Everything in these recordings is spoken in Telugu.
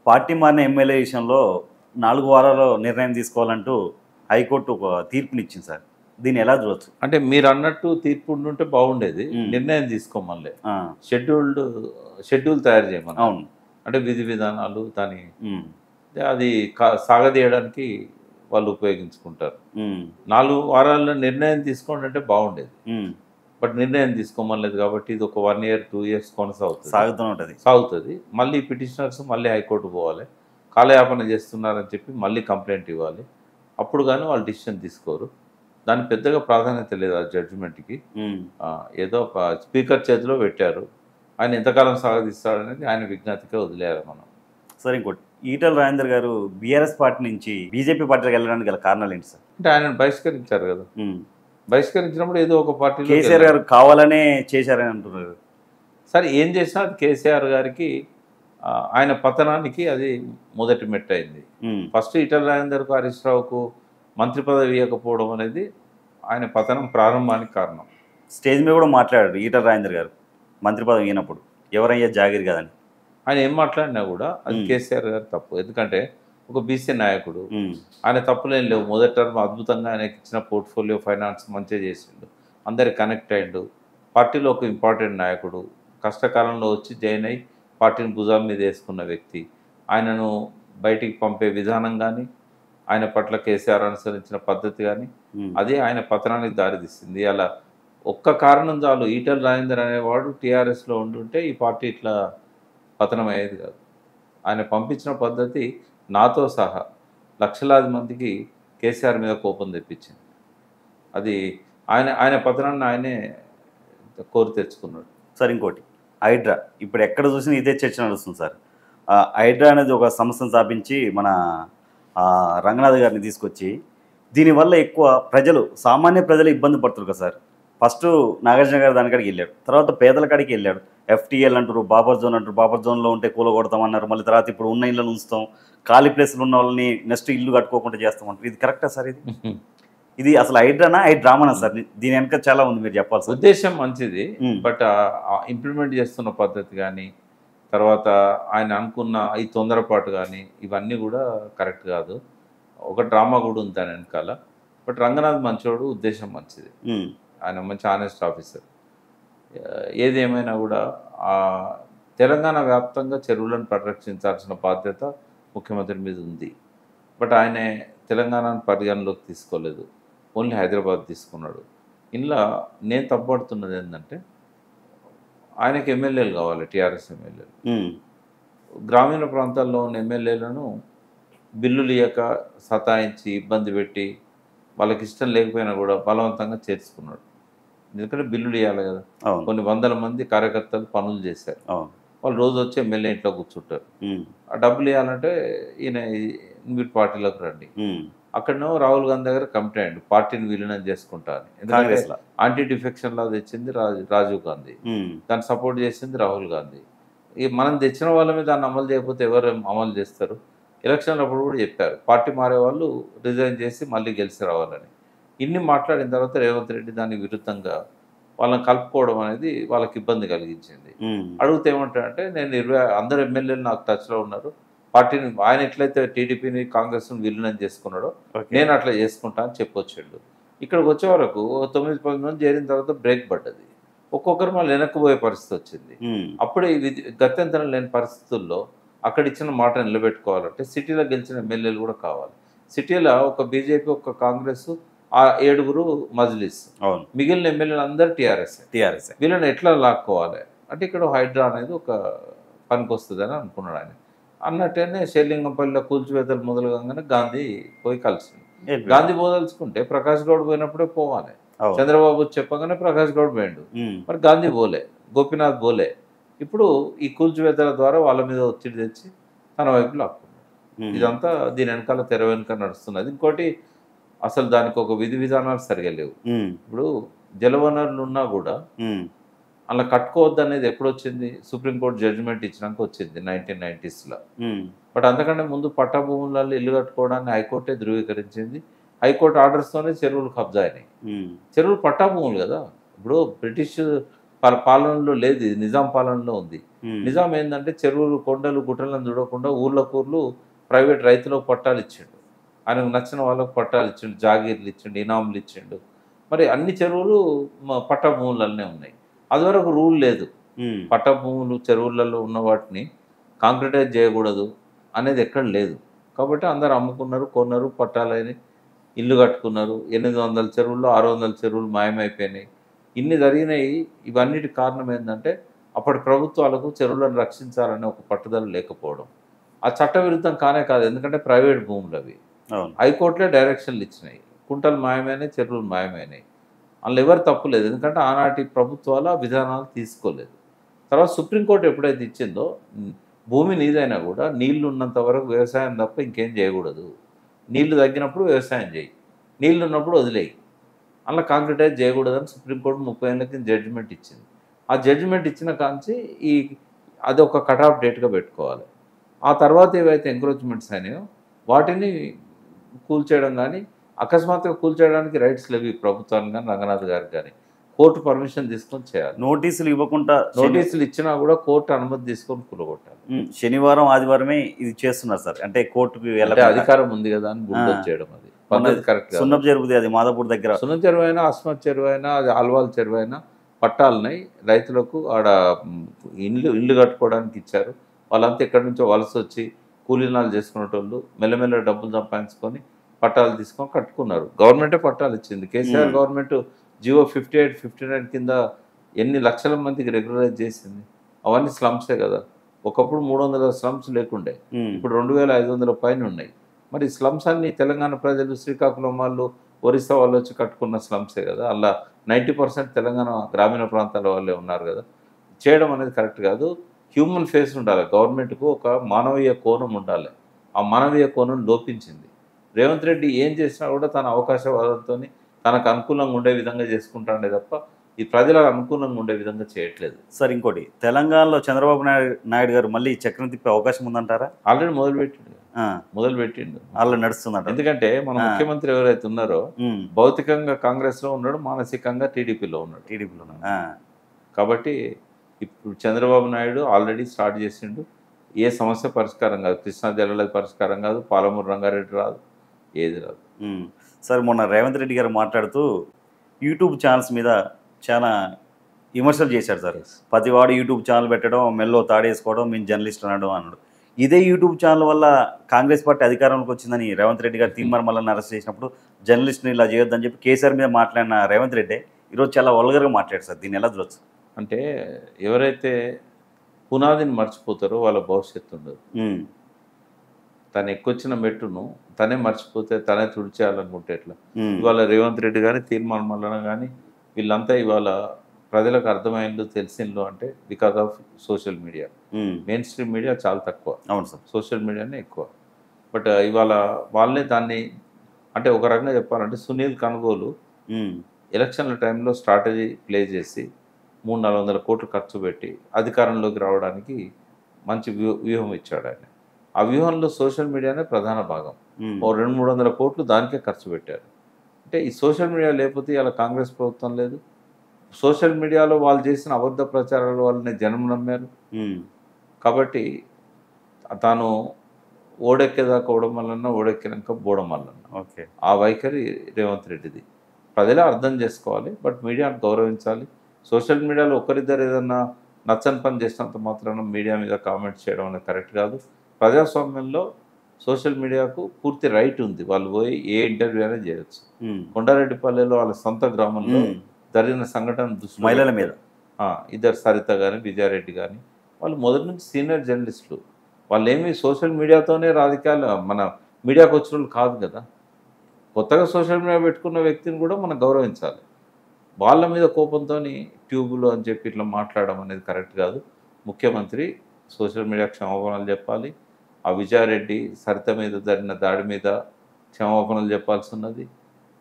పార్టీ మారిన ఎమ్మెల్యే విషయంలో 4 వారాల్లో నిర్ణయం తీసుకోవాలంటూ హైకోర్టు ఒక తీర్పునిచ్చింది సార్. దీన్ని ఎలా చూడొచ్చు? అంటే మీరు అన్నట్టు తీర్పు ఉండుంటే బాగుండేది. నిర్ణయం తీసుకోమనిలే. ఆ! షెడ్యూల్ తయారు చేయమన్నారు. అవును. అంటే విధి విధానాలు దాని హ్మ్. అది సాగదీయడానికి వాళ్ళు ఉపయోగించుకుంటారు. హ్మ్. 4 వారాల్లో నిర్ణయం తీసుకోండి అంటే బాగుండేది. హ్మ్. బట్ నిర్ణయం తీసుకోమనలేదు కాబట్టి ఇది ఒక 1 ఇయర్, 2 ఇయర్స్ సాగుతూనే ఉంటది. సాగుతుంది. మళ్ళీ పిటిషనర్స్ మళ్ళీ హైకోర్టు పోవాలి. కాలయాపన చేస్తున్నారని చెప్పి మళ్ళీ కంప్లైంట్ ఇవ్వాలి. అప్పుడు గాని వాళ్ళు డిసిషన్ తీసుకోరు. దానికి పెద్దగా ప్రాధాన్యత లేదు ఆ జడ్జిమెంట్‌కి. హ్మ్. ఏదో ఒక స్పీకర్ చేతిలో పెట్టారు. ఆయన ఎంతకాలం సాగదీస్తాడనేది ఆయన విజ్ఞతకే వదిలేయాలి మనం. సార్ ఇంకోటి, ఈటెల రాజేందర్ గారు బీఆర్ఎస్ పార్టీ నుంచి బీజేపీ పార్టీలోకి వెళ్ళడానికి గల కారణాలు ఏంటి సార్? అంటే ఆయనను బహిష్కరించారు కదా! హ్మ్. బహిష్కరించినప్పుడు ఏదో ఒక పార్టీలో కేసీఆర్ గారు కావాలనే చేశారని అంటున్నారు. సరే ఏం చేసినా అది కేసీఆర్ గారికి ఆయన పతనానికి అది మొదటి మెట్టయింది. హ్మ్. ఫస్ట్ ఈటెల రాజేందర్‌కు, హరీష్ రావుకు మంత్రి పదవి ఇవ్వకపోవడం అనేది ఆయన పతనం ప్రారంభానికి కారణం. స్టేజ్ మీద కూడా మాట్లాడారు ఈటెల రాజేందర్ గారు మంత్రి పదవి ఇయ్యనప్పుడు. ఎవరయ్యా జాగీర్ కాదని. ఆయన ఏం మాట్లాడినా కూడా అది కేసీఆర్ గారి తప్పు. ఎందుకంటే ఒక బీసీ నాయకుడు. ఆయన తప్పులేం లేవు. మొదటి టర్మ్ అద్భుతంగా ఆయనకి ఇచ్చిన పోర్ట్ఫోలియో ఫైనాన్స్ మంచిగా చేసిండు. అందరికి కనెక్ట్ అయ్యిండు. పార్టీలో ఒక ఇంపార్టెంట్ నాయకుడు. కష్టకాలంలో వచ్చి జాయిన్ అయ్యి పార్టీని భుజాల మీద వేసుకున్న వ్యక్తి. ఆయనను బయటికి పంపే విధానం కానీ, ఆయన పట్ల కేసీఆర్ అనుసరించిన పద్ధతి కానీ అదే ఆయన పతనానికి దారితీసింది. అలా ఒక్క కారణం చాలు, ఈటెల రాజేందర్ అనేవాడు టీఆర్ఎస్లో ఉండుంటే ఈ పార్టీ ఇట్లా పతనం అయ్యేది కాదు. ఆయన పంపించిన పద్ధతి నాతో సహా లక్షలాది మందికి కేసీఆర్ మీద కోపం తెప్పించింది. అది ఆయన పతనాన్ని ఆయనే కోరి తెచ్చుకున్నాడు. సార్ ఇంకోటి, హైడ్రా ఇప్పుడు ఎక్కడ చూసినా ఇదే చర్చ నడుస్తుంది సార్. హైడ్రా అనేది ఒక సంస్థను స్థాపించి మన రంగనాథ్ గారిని తీసుకొచ్చి దీనివల్ల ఎక్కువ సామాన్య ప్రజలు ఇబ్బంది పడుతున్నారు కదా సార్. ఫస్ట్ నాగార్జున గారు దానికాడికి వెళ్ళాడు, తర్వాత పేదల కాడికి వెళ్ళాడు. FTL అంటారు, బాబర్ జోన్ అంటారు, బాబర్ జోన్లో ఉంటే కూలగొడతామన్నారు. మళ్ళీ తర్వాత ఇప్పుడు ఉన్న ఇళ్ళను ఉంచుతాం, ఖాళీ ప్లేస్లు ఉన్న వాళ్ళని నెక్స్ట్ ఇల్లు కట్టుకోకుండా చేస్తామంటారు. ఇది కరెక్టా సార్? ఇది అసలు హైడ్రానా డ్రామానా సార్? దీని వెనక చాలా ఉంది, మీరు చెప్పాలి సార్. ఉద్దేశం మంచిది, బట్ ఇంప్లిమెంట్ చేస్తున్న పద్ధతి కానీ, తర్వాత ఆయన అనుకున్న ఈ తొందరపాటు కానీ ఇవన్నీ కూడా కరెక్ట్ కాదు. ఒక డ్రామా కూడా ఉంది దాని వెనకాల. బట్ రంగనాథ్ మంచోడు, ఉద్దేశం మంచిది. ఆయన మంచి ఆనెస్ట్ ఆఫీసర్. ఏదేమైనా కూడా తెలంగాణ వ్యాప్తంగా చెరువులను పరిరక్షించాల్సిన బాధ్యత ముఖ్యమంత్రి మీద ఉంది. బట్ ఆయన తెలంగాణను పరిగణలోకి తీసుకోలేదు, ఓన్లీ హైదరాబాద్ తీసుకున్నాడు. ఇలా నేను తప్పబడుతున్నది ఏంటంటే, ఆయనకి ఎమ్మెల్యేలు కావాలి, టీఆర్ఎస్ ఎమ్మెల్యేలు. గ్రామీణ ప్రాంతాల్లో ఉన్న ఎమ్మెల్యేలను బిల్లులు ఇయ్యక సతాయించి ఇబ్బంది పెట్టి వాళ్ళకి ఇష్టం లేకపోయినా కూడా బలవంతంగా చేర్చుకున్నాడు. ఎందుకంటే బిల్లులు ఇవ్వాలి కదా. కొన్ని వందల మంది కార్యకర్తలు పనులు చేశారు. వాళ్ళు రోజు వచ్చి ఎమ్మెల్యే ఇంట్లో కూర్చుంటారు. ఆ డబ్బులు ఇవ్వాలంటే ఈయన మీరు పార్టీలోకి రండి. అక్కడనో రాహుల్ గాంధీ దగ్గర కమిటీ అయ్యండి, పార్టీని విలీనం చేసుకుంటా అని. ఎందుకంటే యాంటీ డిఫెక్షన్ లా తెచ్చింది రాజీవ్ గాంధీ, దాన్ని సపోర్ట్ చేసింది రాహుల్ గాంధీ. మనం తెచ్చిన వాళ్ళ మీద దాన్ని అమలు చేయకపోతే ఎవరు అమలు చేస్తారు? ఎలక్షన్లు అప్పుడు కూడా చెప్పారు, పార్టీ మారే వాళ్ళు రిజైన్ చేసి మళ్ళీ గెలిచి రావాలని. ఇన్ని మాట్లాడిన తర్వాత రేవంత్ రెడ్డి దానికి విరుద్ధంగా వాళ్ళని కలుపుకోవడం అనేది వాళ్ళకి ఇబ్బంది కలిగించింది. అడిగితే ఏమంటాడంటే, నేను అందరు ఎమ్మెల్యేలు నాకు టచ్లో ఉన్నారు, పార్టీని ఆయన ఎట్లయితే టీడీపీని కాంగ్రెస్ను విలీనం చేసుకున్నాడో నేను అట్లా చేసుకుంటా అని చెప్పొచ్చాడు. ఇక్కడికి వచ్చే వరకు 9-10 మంది చేరిన తర్వాత బ్రేక్ పడ్డది. ఒక్కొక్కరు మళ్ళీ వెనక్కిపోయే పరిస్థితి వచ్చింది. అప్పుడే గత్యంతరం లేని పరిస్థితుల్లో అక్కడ ఇచ్చిన మాట నిలబెట్టుకోవాలంటే సిటీలో గెలిచిన ఎమ్మెల్యేలు కూడా కావాలి. సిటీలో ఒక బీజేపీ, ఒక కాంగ్రెస్, 7 మజ్లిస్, మిగిలిన ఎమ్మెల్యేలు అందరూ టీఆర్ఎస్. వీళ్ళని ఎట్లా లాక్కోవాలి అంటే ఇక్కడ హైడ్రా అనేది ఒక పనికి వస్తుందని అనుకున్నాడు ఆయన. అన్నట్టేనే షేర్లింగంపల్లిలో కూల్చివేతలు మొదలు కాగానే గాంధీ పోయి కలిసింది. గాంధీ పోదలుచుకుంటే ప్రకాష్ గౌడ్ పోయినప్పుడే పోవాలి. చంద్రబాబు చెప్పగానే ప్రకాష్ గౌడ్ పోయిండు, మరి గాంధీ పోలే, గోపీనాథ్ పోలే. ఇప్పుడు ఈ కూల్చివేతల ద్వారా వాళ్ళ మీద ఒత్తిడి తెచ్చి తన వైపు లాక్కున్నాడు. ఇదంతా దీని వెనకాల తెర వెనుక నడుస్తున్నది. ఇంకోటి, అసలు దానికి ఒక విధి విధానాలు సరిగా లేవు. ఇప్పుడు జలవనరులు ఉన్నా కూడా అలా కట్టుకోవద్దు అనేది ఎప్పుడు వచ్చింది? సుప్రీంకోర్టు జడ్జిమెంట్ ఇచ్చినాక వచ్చింది 1990s. బట్ అంతకంటే ముందు పట్టా భూములలో ఇల్లు కట్టుకోవడాన్ని హైకోర్టే ధృవీకరించింది. హైకోర్టు ఆర్డర్స్తోనే చెరువులు కబ్జా అయినాయి. చెరువులు పట్టా భూములు కదా. ఇప్పుడు బ్రిటిష్ పాలనలో లేదు, ఇది నిజాం పాలనలో ఉంది. నిజాం ఏంటంటే చెరువులు కొండలు గుట్టలను చూడకుండా ఊర్లు ప్రైవేట్ రైతులకు పట్టాలు ఇచ్చిండు, ఆయనకు నచ్చిన వాళ్ళకు పట్టాలు ఇచ్చిండు, జాగీర్లు ఇచ్చిండు, ఇనాములు ఇచ్చిండు. మరి అన్ని చెరువులు పట్టా భూములనే ఉన్నాయి. అదివరకు రూల్ లేదు, పట్టా భూములు చెరువులలో ఉన్న వాటిని కాంక్రిటైజ్ చేయకూడదు అనేది ఎక్కడ లేదు. కాబట్టి అందరు అమ్ముకున్నారు, కొన్నారు, పట్టాలని ఇల్లు కట్టుకున్నారు. 800 చెరువుల్లో 600 చెరువులు మాయమైపోయినాయి. ఇన్ని జరిగినాయి. ఇవన్నిటి కారణం ఏంటంటే అప్పటి ప్రభుత్వాలకు చెరువులను రక్షించాలనే ఒక పట్టుదల లేకపోవడం. ఆ చట్టవిరుద్ధం కానే కాదు, ఎందుకంటే ప్రైవేట్ భూములు అవి. హైకోర్టులే డైరెక్షన్లు ఇచ్చినాయి, కుంటలు మాయమైనాయి, చెరువులు మాయమైనాయి. అందులో ఎవరు తప్పు లేదు, ఎందుకంటే ఆనాటి ప్రభుత్వాలు ఆ విధానాలు తీసుకోలేదు. తర్వాత సుప్రీంకోర్టు ఎప్పుడైతే ఇచ్చిందో భూమి నీదైనా కూడా నీళ్లు ఉన్నంత వరకు వ్యవసాయం తప్ప ఇంకేం చేయకూడదు, నీళ్లు తగ్గినప్పుడు వ్యవసాయం చేయి, నీళ్లు ఉన్నప్పుడు వదిలేయి, అలా కాంక్రిటైజ్ చేయకూడదని సుప్రీంకోర్టు 30 ఏళ్ళ కింద జడ్జిమెంట్ ఇచ్చింది. ఆ జడ్జిమెంట్ ఇచ్చిన కాంచి అది ఒక కట్ ఆఫ్ డేట్గా పెట్టుకోవాలి. ఆ తర్వాత ఏవైతే ఎంక్రోచ్మెంట్స్ అయినాయో వాటిని కూల్చేయడం కానీ, అకస్మాత్తుగా కూల్చేయడానికి రైట్స్ లేవు ఈ ప్రభుత్వానికి కానీ రంగనాథ్ గారికి కానీ. కోర్టు పర్మిషన్ తీసుకొని చేయాలి. నోటీసులు ఇవ్వకుండా, నోటీసులు ఇచ్చినా కూడా కోర్టు అనుమతి తీసుకొని కూలగొట్టాలి. శనివారం ఆదివారమే ఇది చేస్తున్నారు సార్. అంటే కోర్టుకి వెళ్ళే అధికారం ఉంది కదా అని బుల్డోజ్ చేయడం, అది పద్ధతి కరెక్ట్. సున్నపు చెరువుది, అది మాదాపూర్ దగ్గర సున్నపు చెరువు అయినా, అస్మత్ చెరువు అయినా, అది ఆల్వాల్ చెరువు అయినా పట్టాలున్నాయి. రైతులకు ఆడ ఇల్లు కట్టుకోవడానికి ఇచ్చారు. వాళ్ళంతా ఎక్కడి నుంచో వలస వచ్చి కూలీనాలు చేసుకునేటోళ్ళు మెల్లమెల్ల డబ్బులు సంపాదించుకొని పట్టాలు తీసుకొని కట్టుకున్నారు. గవర్నమెంటే పట్టాలు ఇచ్చింది. కేసీఆర్ గవర్నమెంట్ జియో 58, 59 కింద ఎన్ని లక్షల మందికి రెగ్యులరైజ్ చేసింది. అవన్నీ స్లమ్సే కదా. ఒకప్పుడు 300 స్లమ్స్ లేకుండే, ఇప్పుడు 2500 పైన ఉన్నాయి. మరి స్లమ్స్ అన్ని తెలంగాణ ప్రజలు, శ్రీకాకుళం వాళ్ళు, ఒరిస్సా వాళ్ళు వచ్చి కట్టుకున్న స్లమ్సే కదా. అలా 90% తెలంగాణ గ్రామీణ ప్రాంతాల వాళ్ళే ఉన్నారు కదా. చేయడం అనేది కరెక్ట్ కాదు. హ్యూమన్ ఫేస్ ఉండాలి గవర్నమెంట్కు, ఒక మానవీయ కోణం ఉండాలి. ఆ మానవీయ కోణం లోపించింది. రేవంత్ రెడ్డి ఏం చేసినా కూడా తన అవకాశవాదంతో తనకు అనుకూలంగా ఉండే విధంగా చేసుకుంటాడే తప్ప ఈ ప్రజలకు అనుకూలంగా ఉండే విధంగా చేయట్లేదు. సార్ ఇంకోటి, తెలంగాణలో చంద్రబాబు నాయుడు గారు మళ్ళీ చక్రం తిప్పే అవకాశం ఉందంటారా? ఆల్రెడీ మొదలుపెట్టిండు, ఆల్రెడీ నడుస్తుందంట. ఎందుకంటే మన ముఖ్యమంత్రి ఎవరైతే ఉన్నారో భౌతికంగా కాంగ్రెస్లో ఉన్నాడు, మానసికంగా టీడీపీలో ఉన్నాడు. కాబట్టి ఇప్పుడు చంద్రబాబు నాయుడు ఆల్రెడీ స్టార్ట్ చేసిండు. ఏ సమస్య పరిష్కారం కాదు, కృష్ణా జలాలది పరిష్కారం కాదు, పాలమూరు రంగారెడ్డి రాదు, ఏది రాదు. సార్ మొన్న రేవంత్ రెడ్డి గారు మాట్లాడుతూ యూట్యూబ్ ఛానల్స్ మీద చాలా విమర్శలు చేశారు సార్. ప్రతివాడు యూట్యూబ్ ఛానల్ పెట్టడం, మెల్లో తాడేసుకోవడం, మేము జర్నలిస్ట్ అనడం అన్నాడు. ఇదే యూట్యూబ్ ఛానల్ వల్ల కాంగ్రెస్ పార్టీ అధికారంలోకి వచ్చిందని రేవంత్ రెడ్డి గారు తీర్మానం మళ్ళీ అరెస్ట్ చేసినప్పుడు జర్నలిస్ట్ని ఇలా చేయొద్దని చెప్పి కేసీఆర్ మీద మాట్లాడిన రేవంత్ రెడ్డి ఈరోజు చాలా వల్గర్గా మాట్లాడారు సార్. దీన్ని ఎలా చూడొచ్చు? అంటే ఎవరైతే పునాదిని మర్చిపోతారో వాళ్ళ భవిష్యత్తు ఉండదు. తను ఎక్కొచ్చిన మెట్టును తనే మర్చిపోతే తనే తుడిచేయాలనుకుంటే ఎట్లా? ఇవాళ రేవంత్ రెడ్డి కానీ, తీర్మానం మల్లన కానీ వీళ్ళంతా ఇవాళ ప్రజలకు అర్థమైందో తెలిసిందో అంటే because of social media. Main stream media చాలా తక్కువ. అవును సార్, సోషల్ మీడియానే ఎక్కువ. బట్ ఇవాళ వాళ్ళే దాన్ని, అంటే ఒక రకంగా చెప్పాలంటే సునీల్ కనుగోలు ఎలక్షన్ల టైంలో స్ట్రాటజీ ప్లే చేసి 300-400 కోట్లు ఖర్చు పెట్టి అధికారంలోకి రావడానికి మంచి వ్యూహం ఇచ్చాడు ఆయన. ఆ వ్యూహంలో సోషల్ మీడియానే ప్రధాన భాగం. 200-300 కోట్లు దానికే ఖర్చు పెట్టారు. అంటే ఈ సోషల్ మీడియా లేకపోతే ఇలా కాంగ్రెస్ ప్రభుత్వం లేదు. సోషల్ మీడియాలో వాళ్ళు చేసిన అబద్ధ ప్రచారాల వల్లనే జనం నమ్మారు. కాబట్టి తాను ఓడెక్కేదాకా ఓడమల్లన్నా, ఓడెక్కినాక బోడమల్లన్నా, ఓకే, ఆ వైఖరి రేవంత్ రెడ్డిది. ప్రజలే అర్థం చేసుకోవాలి, బట్ మీడియాను గౌరవించాలి. సోషల్ మీడియాలో ఒకరిద్దరు ఏదన్నా నచ్చని పని చేసినంత మాత్రాన మీడియా మీద కామెంట్స్ చేయడం అనేది కరెక్ట్ కాదు. ప్రజాస్వామ్యంలో సోషల్ మీడియాకు పూర్తి రైట్ ఉంది. వాళ్ళు పోయి ఏ ఇంటర్వ్యూ అయినా చేయొచ్చు. కొండారెడ్డిపల్లెలో వాళ్ళ సొంత గ్రామంలో జరిగిన సంఘటన దృష్టి మహిళల మీద ఇద్దరు సరిత కానీ, విజయారెడ్డి కానీ, వాళ్ళు మొదటి నుంచి సీనియర్ జర్నలిస్టులు. వాళ్ళు ఏమి సోషల్ మీడియాతోనే రాజకీయాలు, మన మీడియాకు వచ్చిన వాళ్ళు కాదు కదా. కొత్తగా సోషల్ మీడియా పెట్టుకున్న వ్యక్తిని కూడా మనం గౌరవించాలి. వాళ్ళ మీద కోపంతో ట్యూబులు అని చెప్పి ఇట్లా మాట్లాడడం అనేది కరెక్ట్ కాదు. ముఖ్యమంత్రి సోషల్ మీడియా క్షమాపణలు చెప్పాలి. ఆ విజయారెడ్డి సరిత మీద జరిగిన దాడి మీద క్షమాపణలు చెప్పాల్సి ఉన్నది.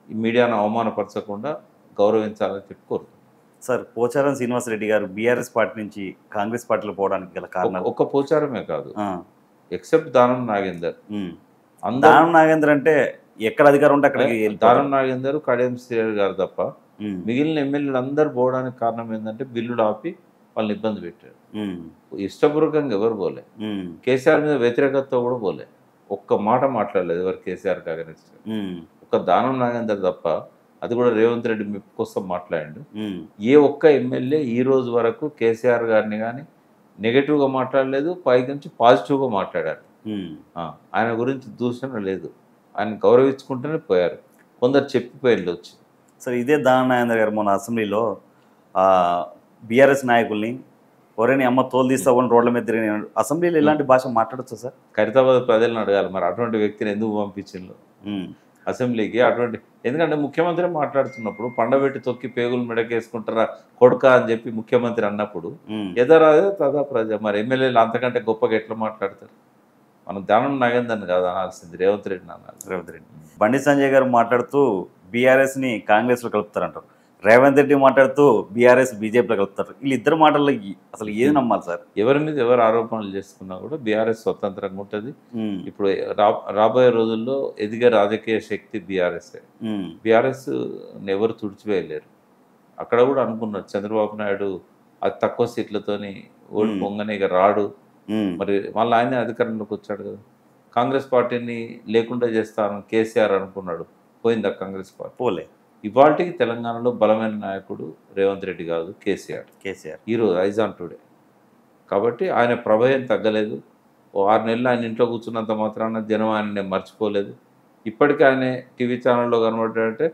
ఈ మీడియాను అవమానపరచకుండా గౌరవించాలని చెప్పి కోరుతున్నాను. సార్, పోచారం శ్రీనివాసరెడ్డి గారు బీఆర్ఎస్ పార్టీ నుంచి కాంగ్రెస్ పార్టీలో పోవడానికి గల కారణం ఒక్క పోచారమే కాదు, ఎక్సెప్ట్ దానం నాగేందర్. దానం నాగేందర్ అంటే ఎక్కడ అధికారం ఉంటే అక్కడికి దానం నాగేందర్, కడియం శ్రీహరి గారు తప్ప మిగిలిన ఎమ్మెల్యేలు అందరూ పోవడానికి కారణం ఏంటంటే బిల్లులు ఆపి వాళ్ళని ఇబ్బంది పెట్టాడు. ఉమ్, ఇష్టపూర్వకంగా ఎవరు పోలే. ఉమ్, కేసీఆర్ మీద వ్యతిరేకతతో కూడా పోలే. ఒక్క మాట మాట్లాడలేదు ఎవరు కేసీఆర్కి అగెనిస్ట్. ఉమ్, ఒక్క దానం నాగేందర్ తప్ప, అది కూడా రేవంత్ రెడ్డి మెప్పు కోసం మాట్లాడాడు. ఉమ్, ఏ ఒక్క ఎమ్మెల్యే ఈ రోజు వరకు కేసీఆర్ గారిని కానీ నెగటివ్గా మాట్లాడలేదు, పైకి నుంచి పాజిటివ్గా మాట్లాడారు. ఉమ్. ఆయన గురించి దూషణ లేదు. ఆయన గౌరవించుకుంటూనే పోయారు. కొందరు చెప్పిపోయింది వచ్చి. సరే, ఇదే దానం నాగేందర్ గారు మొన్న అసెంబ్లీలో బీఆర్ఎస్ నాయకుల్ని ఎవరైనా అమ్మ తోలు తీసుకోకుండా రోడ్ల మీద తిరిగిన అసెంబ్లీలో ఇలాంటి భాష మాట్లాడచ్చు సార్? ఖైరతాబాద్ ప్రజలను అడగాలి మరి అటువంటి వ్యక్తిని ఎందుకు పంపించిండ్రు ఉమ్, అసెంబ్లీకి. అటువంటి ఎందుకంటే ముఖ్యమంత్రి మాట్లాడుతున్నప్పుడు పండబెట్టి తొక్కి పేగులు మెడకేసుకుంటారా కొడుక అని చెప్పి ముఖ్యమంత్రి అన్నప్పుడు ఉమ్. ఎదరాదే తదా ప్రజ. మరి ఎమ్మెల్యేలు అంతకంటే గొప్పగా ఎట్లా మాట్లాడతారు? మనం దానం నాగేందర్ని కాదు అనాల్సింది, రేవంత్ రెడ్డిని అనాలి. రేవంత్ రెడ్డి. బండి సంజయ్ గారు మాట్లాడుతూ బీఆర్ఎస్ని కాంగ్రెస్లో కలుపుతారంటారు. రేవంత్ రెడ్డి మాట్లాడుతూ బీఆర్ఎస్ బీజేపీలో కలుపుతారు. వీళ్ళిద్దరు మాటల్లో అసలు ఏది నమ్మాలి సార్? ఎవరి మీద ఎవరు ఆరోపణలు చేసుకున్నా కూడా బీఆర్ఎస్ స్వతంత్రంగా ఉంటుంది. ఉమ్, ఇప్పుడు రాబోయే రోజుల్లో ఎదిగే రాజకీయ శక్తి బీఆర్ఎస్. ఉమ్, బీఆర్ఎస్ ఎవరు తుడిచివేయలేరు. అక్కడ కూడా అనుకున్నారు చంద్రబాబు నాయుడు అతి తక్కువ సీట్లతోని ఓడి పొంగనే ఇక రాడు. ఉమ్, మరి మళ్ళీ ఆయనే అధికారంలోకి వచ్చాడు కదా. కాంగ్రెస్ పార్టీని లేకుండా చేస్తాను కేసీఆర్ అనుకున్నాడు, పోయిందా కాంగ్రెస్ పార్టీ? పోలే. ఇవాళకి తెలంగాణలో బలమైన నాయకుడు రేవంత్ రెడ్డి కాదు, కేసీఆర్. ఈరోజు ఐజాన్ టుడే. కాబట్టి ఆయన ప్రభావం తగ్గలేదు. ఓ 6 నెలలు ఆయన ఇంట్లో కూర్చున్నంత మాత్రాన జనం ఆయన మర్చిపోలేదు. ఇప్పటికీ ఆయన టీవీ ఛానల్లో కనబడ్డాడంటే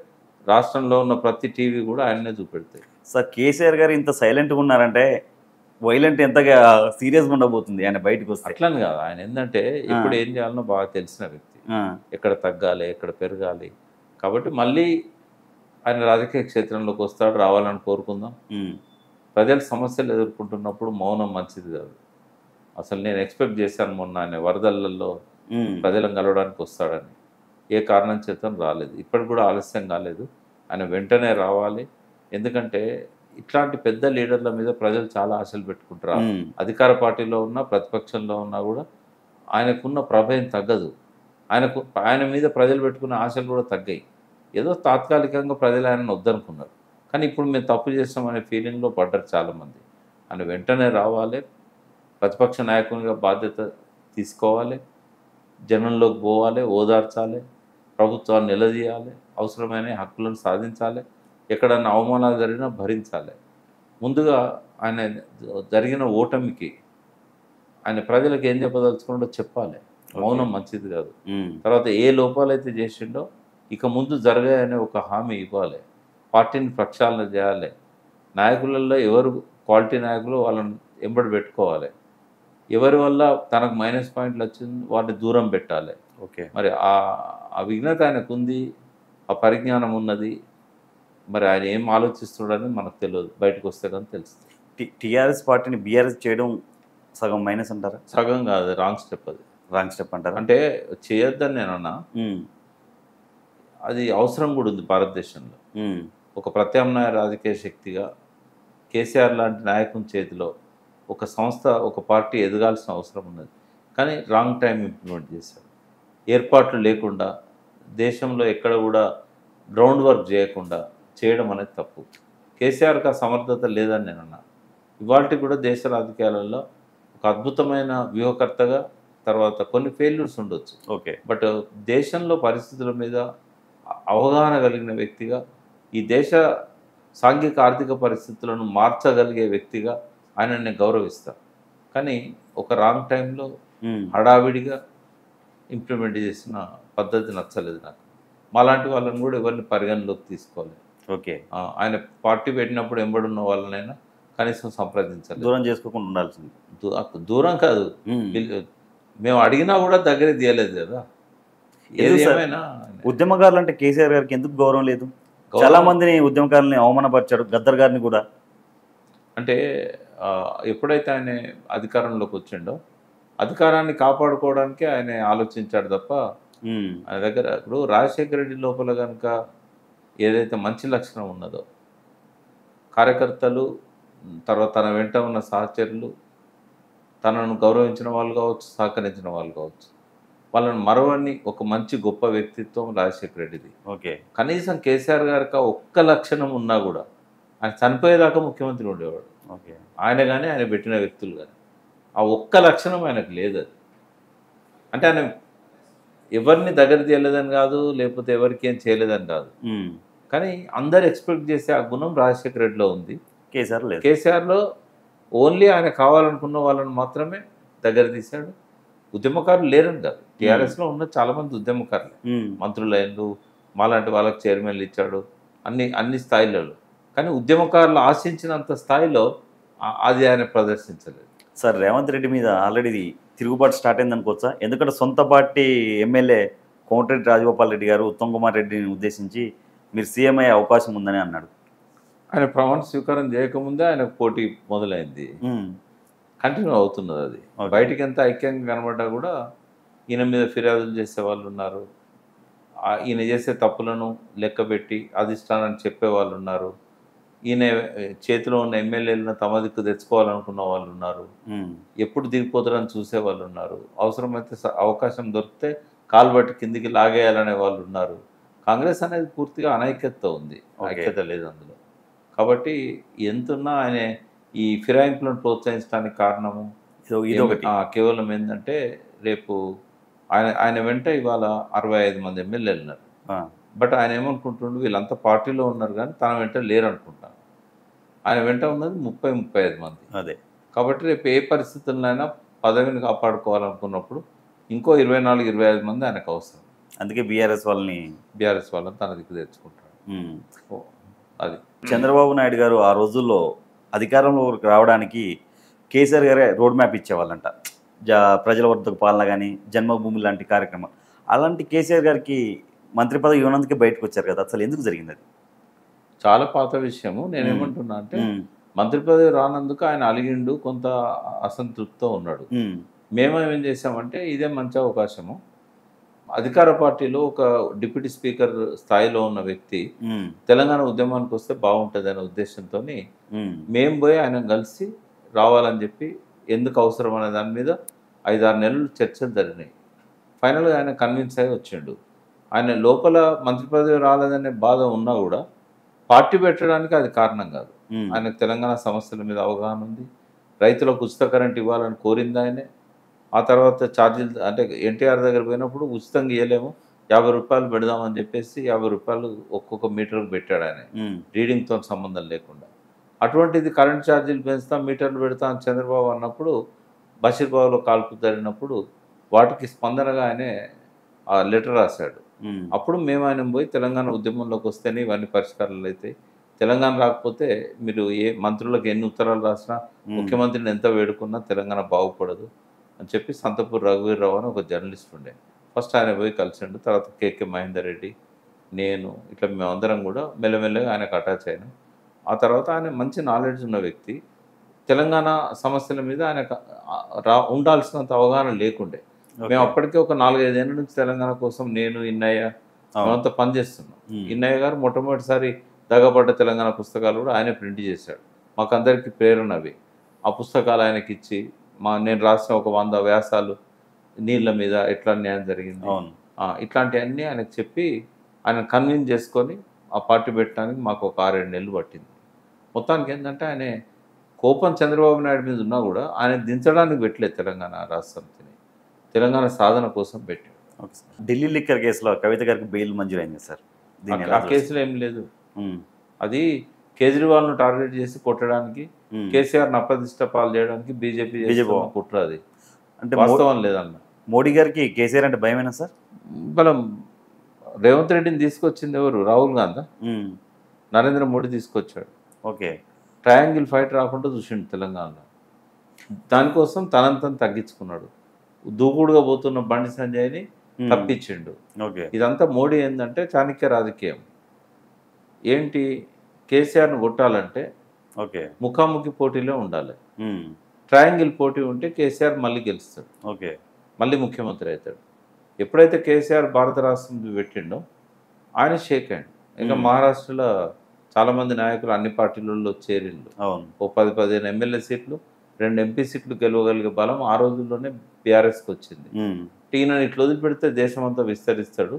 రాష్ట్రంలో ఉన్న ప్రతి టీవీ కూడా ఆయన్నే చూపెడతాయి. సార్, కేసీఆర్ గారు ఇంత సైలెంట్గా ఉన్నారంటే వైలెంట్ ఎంతగా సీరియస్గా ఉండబోతుంది ఆయన బయటకు వస్తే. అట్లని కాదు, ఆయన ఏంటంటే ఎప్పుడు ఏం చేయాలనో బాగా తెలిసిన వ్యక్తి. ఆ, ఎక్కడ తగ్గాలి, ఎక్కడ పెరగాలి. కాబట్టి మళ్ళీ ఆయన రాజకీయ క్షేత్రంలోకి వస్తాడు, రావాలని కోరుకుందాం. ఉమ్, ప్రజలు సమస్యలు ఎదుర్కొంటున్నప్పుడు మౌనం మంచిది కాదు. అసలు నేను ఎక్స్పెక్ట్ చేశాను మొన్న ఆయన వరదలలో ఉమ్, ప్రజలను కలవడానికి వస్తాడని. ఏ కారణం చేత రాలేదు. ఇప్పటికి కూడా ఆలస్యం కాలేదు. ఆయన వెంటనే రావాలి. ఎందుకంటే ఇట్లాంటి పెద్ద లీడర్ల మీద ప్రజలు చాలా ఆశలు పెట్టుకుంటారు. ఉమ్, అధికార పార్టీలో ఉన్నా ప్రతిపక్షంలో ఉన్నా కూడా ఆయనకున్న ప్రభావం తగ్గదు. ఆయన మీద ప్రజలు పెట్టుకున్న ఆశలు కూడా తగ్గాయి. ఏదో తాత్కాలికంగా ప్రజలు ఆయనను వద్దనుకున్నారు. కానీ ఇప్పుడు మేము తప్పు చేస్తామనే ఫీలింగ్లో పడ్డారు చాలామంది. ఆయన వెంటనే రావాలి, ప్రతిపక్ష నాయకునిగా బాధ్యత తీసుకోవాలి, జనంలోకి పోవాలి, ఓదార్చాలి, ప్రభుత్వాన్ని నిలదీయాలి, అవసరమైన హక్కులను సాధించాలి, ఎక్కడన్నా అవమానాలు జరిగినా భరించాలి. ముందుగా ఆయన జరిగిన ఓటమికి ఆయన ప్రజలకు ఏం చెప్పదలుచుకున్నాడో చెప్పాలి. మౌనం మంచిది కాదు. ఉమ్, తర్వాత ఏ లోపాలైతే చేసిండో ఇక ముందు జరగాయనే ఒక హామీ ఇవ్వాలి. పార్టీని ప్రక్షాళన చేయాలి. నాయకులలో ఎవరు క్వాలిటీ నాయకులు వాళ్ళని ఎంబడి పెట్టుకోవాలి. ఎవరి వల్ల తనకు మైనస్ పాయింట్లు వచ్చింది వాటిని దూరం పెట్టాలి. ఓకే. మరి ఆ విఘ్నత ఆయనకు ఉంది, ఆ పరిజ్ఞానం ఉన్నది. మరి ఆయన ఏం ఆలోచిస్తున్నాడని మనకు తెలియదు, బయటకు వస్తే కానీ తెలుస్తుంది. టీఆర్ఎస్ పార్టీని బీఆర్ఎస్ చేయడం సగం మైనస్ అంటారా? సగం కాదు, రాంగ్ స్టెప్. అది రాంగ్ స్టెప్ అంటారా? అంటే చేయొద్దని నేను అన్నా, ఉమ్, అది అవసరం కూడా ఉంది భారతదేశంలో. ఉమ్, ఒక ప్రత్యామ్నాయ రాజకీయ శక్తిగా కేసీఆర్ లాంటి నాయకుని చేతిలో ఒక సంస్థ, ఒక పార్టీ ఎదగాల్సిన అవసరం ఉన్నది. కానీ రాంగ్ టైం ఇంప్లిమెంట్ చేశారు. ఏర్పాట్లు లేకుండా దేశంలో ఎక్కడ కూడా గ్రౌండ్ వర్క్ చేయకుండా చేయడం అనేది తప్పు. కేసీఆర్కి ఆ సమర్థత లేదని నేను అన్నా. ఇవాళకి కూడా దేశ రాజకీయాలలో ఒక అద్భుతమైన వ్యూహకర్తగా, తర్వాత కొన్ని ఫెయిల్యూర్స్ ఉండొచ్చు, ఓకే, బట్ దేశంలో పరిస్థితుల మీద అవగాహన కలిగిన వ్యక్తిగా, ఈ దేశ సాంఘిక ఆర్థిక పరిస్థితులను మార్చగలిగే వ్యక్తిగా ఆయన నేను గౌరవిస్తాను. కానీ ఒక రాంగ్ టైంలో హడావిడిగా ఇంప్లిమెంట్ చేసిన పద్ధతి నచ్చలేదు నాకు. మాలాంటి వాళ్ళని కూడా ఎవరిని పరిగణలోకి తీసుకోవాలి. ఓకే. ఆయన పార్టీ పెట్టినప్పుడు ఎంబడున్న వాళ్ళనైనా కనీసం సంప్రదించాలి. దూరం చేసుకోకుండా ఉండాల్సింది. దూరం కాదు, మేము అడిగినా కూడా దగ్గర తీయలేదు కదా. ఏదేమైనా ఉద్యమకారులు అంటే కేసీఆర్ గారికి ఎందుకు గౌరవం లేదు? చాలా మందిని ఉద్యమకారులని అవమానపరిచాడు, గద్దర్ గారిని కూడా. అంటే ఎప్పుడైతే ఆయన అధికారంలోకి వచ్చిండో అధికారాన్ని కాపాడుకోవడానికి ఆయన ఆలోచించాడు తప్ప ఆయన దగ్గర ఇప్పుడు రాజశేఖర రెడ్డి లోపల కనుక ఏదైతే మంచి లక్షణం ఉన్నదో, కార్యకర్తలు తర్వాత తన వెంట ఉన్న సహచరులు, తనను గౌరవించిన వాళ్ళు కావచ్చు, సహకరించిన వాళ్ళు కావచ్చు, వాళ్ళని మరవని ఒక మంచి గొప్ప వ్యక్తిత్వం రాజశేఖర రెడ్డిది. ఓకే. కనీసం కేసీఆర్ గారికి ఒక్క లక్షణం ఉన్నా కూడా ఆయన చనిపోయేదాకా ముఖ్యమంత్రి ఉండేవాడు. ఓకే. ఆయన కానీ ఆయన పెట్టిన వ్యక్తులు కానీ ఆ ఒక్క లక్షణం ఆయనకు లేదు. అది అంటే ఆయన ఎవరిని దగ్గర తీయలేదని కాదు, లేకపోతే ఎవరికి ఏం చేయలేదని కాదు, హ్మ్. కానీ అందరు ఎక్స్పెక్ట్ చేసే ఆ గుణం రాజశేఖర రెడ్డిలో ఉంది. కేసీఆర్ లేదు. కేసీఆర్లో ఓన్లీ ఆయన కావాలనుకున్న వాళ్ళని మాత్రమే దగ్గర తీశాడు. ఉద్యమకారులు లేరని కాదు, టీఆర్ఎస్లో ఉన్న చాలామంది ఉద్యమకారులే, హ్మ్. మంత్రులైండు, మాలాంటి వాళ్ళకి చైర్మన్లు ఇచ్చాడు, అన్ని స్థాయిలలో. కానీ ఉద్యమకారులు ఆశించినంత స్థాయిలో అది ఆయన ప్రదర్శించలేదు. సార్ రేవంత్ రెడ్డి మీద ఆల్రెడీ తిరుగుబాటు స్టార్ట్ అయింది అనుకోవచ్చా? ఎందుకంటే సొంత పార్టీ ఎమ్మెల్యే కోమటిరెడ్డి రాజగోపాల్ రెడ్డి గారు ఉత్తమ్ కుమార్ రెడ్డిని ఉద్దేశించి మీరు సీఎం అయ్యే అవకాశం ఉందని అన్నాడు. ఆయన ప్రమాణ స్వీకారం చేయకముందే ఆయనకు పోటీ మొదలైంది, హ్మ్. కంటిన్యూ అవుతున్నది. అది ఓకే. బయటికి ఎంత ఐక్యంగా కనబడ్డా కూడా ఈయన మీద ఫిర్యాదులు చేసే వాళ్ళు ఉన్నారు, ఈయన చేసే తప్పులను లెక్కబెట్టి అధిష్టానాన్ని చెప్పేవాళ్ళు ఉన్నారు, ఈయన చేతిలో ఉన్న ఎమ్మెల్యేలను తమ దిక్కు తెచ్చుకోవాలనుకున్న వాళ్ళు ఉన్నారు, హ్మ్. ఎప్పుడు దిగిపోతారని చూసే వాళ్ళు ఉన్నారు, అవసరమైతే అవకాశం దొరికితే కాలు బట్టి కిందికి లాగేయాలనే వాళ్ళు ఉన్నారు. కాంగ్రెస్ అనేది పూర్తిగా అనైక్యత ఉంది, ఓకే. ఐక్యత లేదు అందులో. కాబట్టి ఎంతున్నా ఆయన ఈ ఫిరాయింపులను ప్రోత్సహించడానికి కారణము సో ఇదొకటి. కేవలం ఏంటంటే రేపు ఆయన వెంట ఇవాళ 65 మంది ఎమ్మెల్యేలు ఉన్నారు. ఆ. బట్ ఆయన ఏమనుకుంటుండు, వీళ్ళంతా పార్టీలో ఉన్నారు కానీ తన వెంట లేరు అనుకుంటాను. ఆయన వెంట ఉన్నది 35 మంది. అదే. కాబట్టి రేపు ఏ పరిస్థితుల్లోనైనా పదవిని కాపాడుకోవాలనుకున్నప్పుడు ఇంకో 24-25 మంది ఆయనకు అవసరం. అందుకే బీఆర్ఎస్ వాళ్ళని బీఆర్ఎస్ వాళ్ళని తన దిక్కు తెచ్చుకుంటాడు. హ్మ్. ఓ, అది చంద్రబాబు నాయుడు గారు ఆ రోజుల్లో అధికారంలోకి రావడానికి కేసీఆర్ గారే రోడ్ మ్యాప్ ఇచ్చేవాళ్ళంట. ప్రజల వద్దకు పాలన కానీ జన్మభూమి లాంటి కార్యక్రమాలు. అలాంటి కేసీఆర్ గారికి మంత్రి పదవి ఇవ్వనందుకే బయటకు వచ్చారు కదా, అసలు ఎందుకు జరిగింది అది? చాలా పాత విషయము. నేనేమంటున్నా అంటే హ్మ్. మంత్రి పదవి రానందుకు ఆయన అలిగిండు, కొంత అసంతృప్తితో ఉన్నాడు. హ్మ్. మేమేం చేసామంటే ఇదే మంచి అవకాశము, అధికార పార్టీలో ఒక డిప్యూటీ స్పీకర్ స్థాయిలో ఉన్న వ్యక్తి హ్మ్. తెలంగాణ ఉద్యమానికి వస్తే బాగుంటుంది అనే ఉద్దేశంతో హ్మ్. మేము పోయి ఆయన కలిసి రావాలని చెప్పి ఎందుకు అవసరం అనే దాని మీద 5-6 నెలలు చర్చలు జరిగినాయి. ఫైనల్గా ఆయన కన్విన్స్ అయ్యి వచ్చిండు. ఆయన లోపల మంత్రి పదవి రాలేదనే బాధ ఉన్నా కూడా పార్టీ పెట్టడానికి అది కారణం కాదు. హ్మ్. ఆయనకు తెలంగాణ సమస్యల మీద అవగాహన ఉంది, రైతులకు ఉచిత కరెంట్ ఇవ్వాలని కోరింది ఆయనే. ఆ తర్వాత ఛార్జీలు అంటే ఎన్టీఆర్ దగ్గర పోయినప్పుడు ఉచితంగా ఇవ్వలేము, 50 రూపాయలు పెడదామని చెప్పేసి 50 రూపాయలు ఒక్కొక్క మీటర్కి పెట్టాడు ఆయన, హ్మ్. రీడింగ్తో సంబంధం లేకుండా. అటువంటిది కరెంట్ ఛార్జీలు పెంచుతాం, మీటర్లు పెడతాం అని చంద్రబాబు అన్నప్పుడు, బషీర్బాబులో కాల్పు జరిగినప్పుడు వాటికి స్పందనగా ఆయనే ఆ లెటర్ రాశాడు. హ్మ్. అప్పుడు మేము ఆయన పోయి తెలంగాణ ఉద్యమంలోకి వస్తేనే ఇవన్నీ పరిష్కారాలు అవుతాయి, తెలంగాణ రాకపోతే మీరు ఏ మంత్రులకు ఎన్ని ఉత్తరాలు రాసినా ముఖ్యమంత్రిని ఎంత వేడుకున్నా తెలంగాణ బాగుపడదు అని చెప్పి సంతపూర్ రఘువీర్రావు అని ఒక జర్నలిస్ట్ ఉండే, ఫస్ట్ ఆయన పోయి కలిసిండు. తర్వాత కేకే మహేందర్ రెడ్డి, నేను, ఇట్లా మేమందరం కూడా మెల్లమెల్లగా ఆయనకు అటాచ్ అయినాం. ఆ తర్వాత ఆయన మంచి నాలెడ్జ్ ఉన్న వ్యక్తి, తెలంగాణ సమస్యల మీద ఆయనకు ఉండాల్సినంత అవగాహన లేకుండే. మేము అప్పటికే ఒక 4-5 ఏళ్ళ నుంచి తెలంగాణ కోసం నేను, ఇన్నయ్య మేమంతా పనిచేస్తున్నాం. ఇన్నయ్య గారు మొట్టమొదటిసారి దగపడ్డ తెలంగాణ పుస్తకాలు కూడా ఆయనే ప్రింట్ చేశాడు. మాకందరికీ ప్రేరణ అవి. ఆ పుస్తకాలు ఆయనకి ఇచ్చి నేను రాసిన ఒక 100 వ్యాసాలు నీళ్ళ మీద ఎట్లా న్యాయం జరిగింది, ఇట్లాంటివన్నీ ఆయనకు చెప్పి ఆయన కన్విన్స్ చేసుకొని ఆ పార్టీ పెట్టడానికి మాకు ఒక 6-7 నెలలు పట్టింది. మొత్తానికి ఏంటంటే ఆయన కోపం చంద్రబాబు నాయుడు మీద ఉన్నా కూడా ఆయన దించడానికి పెట్టలేదు తెలంగాణ రాష్ట్ర సమితిని, తెలంగాణ సాధన కోసం పెట్టాడు. ఢిల్లీ లిక్కర్ కేసులో కవిత గారికి బెయిల్ మంజూరైంది సార్. ఆ కేసులో ఏం లేదు, అది కేజ్రీవాల్ను టార్గెట్ చేసి కొట్టడానికి, కేసీఆర్ను అప్రతిష్ట పాలు చేయడానికి బీజేపీ కుట్ర, అది అంటే వాస్తవం లేదన్న. మోడీ గారికి కేసీఆర్ అంటే భయమేనా సార్? బలం. రేవంత్ రెడ్డిని తీసుకొచ్చింది ఎవరు? రాహుల్ గాంధీ, నరేంద్ర మోడీ తీసుకొచ్చాడు. ఓకే. ట్రయాంగిల్ ఫైట్ రాకుండా చూసిండు తెలంగాణలో, దానికోసం తనంతను తగ్గించుకున్నాడు. దూకుడుగా పోతున్న బండి సంజయ్ని తప్పించిండు. ఓకే. ఇదంతా మోడీ ఏంటంటే చాణక్య రాజకీయం. ఏంటి, కేసీఆర్ను కొట్టాలంటే ఓకే ముఖాముఖి పోటీలో ఉండాలి. ట్రయాంగిల్ పోటీ ఉంటే కేసీఆర్ మళ్ళీ గెలుస్తాడు, ఓకే, మళ్ళీ ముఖ్యమంత్రి అవుతాడు. ఎప్పుడైతే కేసీఆర్ భారత రాష్ట్రం పెట్టిండో ఆయన షేక్ అయ్యాడు. ఇంకా మహారాష్ట్రలో చాలామంది నాయకులు అన్ని పార్టీలలో చేరిండు. ఓ 10-15 ఎమ్మెల్యే సీట్లు, 2 ఎంపీ సీట్లు గెలవగలిగే బలం ఆ రోజుల్లోనే బీఆర్ఎస్కి వచ్చింది. ఈయన ఇట్లా వదిలిపెడితే దేశం అంతా విస్తరిస్తాడు,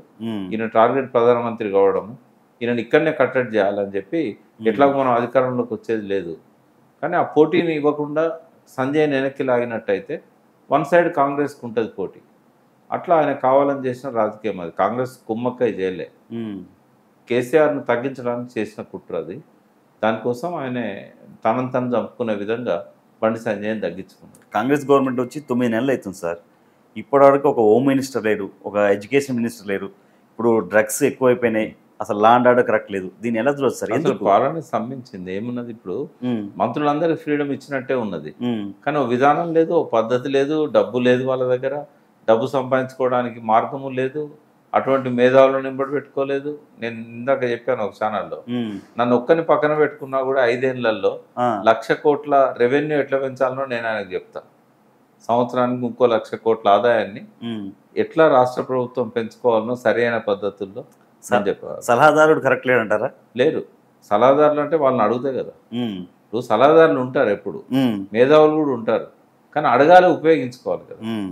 ఈయన టార్గెట్ ప్రధానమంత్రి కావడము, ఈయనని ఇక్కడనే కట్టడి చేయాలని చెప్పి ఎట్లాగో మనం అధికారంలోకి వచ్చేది లేదు. కానీ ఆ పోటీని ఇవ్వకుండా సంజయ్ వెనక్కి లాగినట్టయితే వన్ సైడ్ కాంగ్రెస్కి ఉంటుంది పోటీ. అట్లా ఆయన కావాలని చేసిన రాజకీయం అది. కాంగ్రెస్ కుమ్మక్కై చేయలే, కేసీఆర్ను తగ్గించడానికి చేసిన కుట్ర అది. దానికోసం ఆయన తనను తను చంపుకునే విధంగా బండి సంజయ్ని తగ్గించుకున్నాడు. కాంగ్రెస్ గవర్నమెంట్ వచ్చి 9 నెలలు అవుతుంది సార్. ఇప్పటివరకు ఒక హోమ్ మినిస్టర్ లేరు, ఒక ఎడ్యుకేషన్ మినిస్టర్ లేరు. ఇప్పుడు డ్రగ్స్ ఎక్కువైపోయినాయి, అసలు లా అండ్ ఆర్డర్ కరెక్ట్ లేదు. దీన్ని ఎలా చూడొచ్చు సార్? అసలు ఎందుకు? పాలన స్తంభించింది. ఏమున్నది ఇప్పుడు, మంత్రులందరికీ ఫ్రీడమ్ ఇచ్చినట్టే ఉన్నది, ఉమ్, కానీ ఓ విధానం లేదు, ఓ పద్ధతి లేదు, డబ్బు లేదు వాళ్ళ దగ్గర, డబ్బు సంపాదించుకోవడానికి మార్గము లేదు, అటువంటి మేధావులను నింబడి పెట్టుకోలేదు. నేను ఇందాక చెప్పాను ఒక ఛానల్లో, ఉమ్, నన్ను ఒక్కని పక్కన పెట్టుకున్నా కూడా 5 ఏళ్లలో ఆ, 1,00,000 కోట్ల రెవెన్యూ ఎట్లా పెంచాలనో నేను ఆయనకు చెప్తా. సంవత్సరానికి ఇంకో 1,00,000 కోట్ల ఆదాయాన్ని ఉమ్. ఎట్లా రాష్ట్ర ప్రభుత్వం పెంచుకోవాలనో సరైన పద్ధతుల్లో నేను చెప్పాను. సలహాదారుడు కరెక్ట్ లేడంటారా? లేరు సలహాదారులు, అంటే వాళ్ళని అడుగుతాయి కదా. ఉమ్, ఇప్పుడు సలహాదారులు ఉంటారు, ఎప్పుడు ఉమ్, మేధావులు కూడా ఉంటారు, కానీ అడగాలి, ఉపయోగించుకోవాలి కదా. ఉమ్,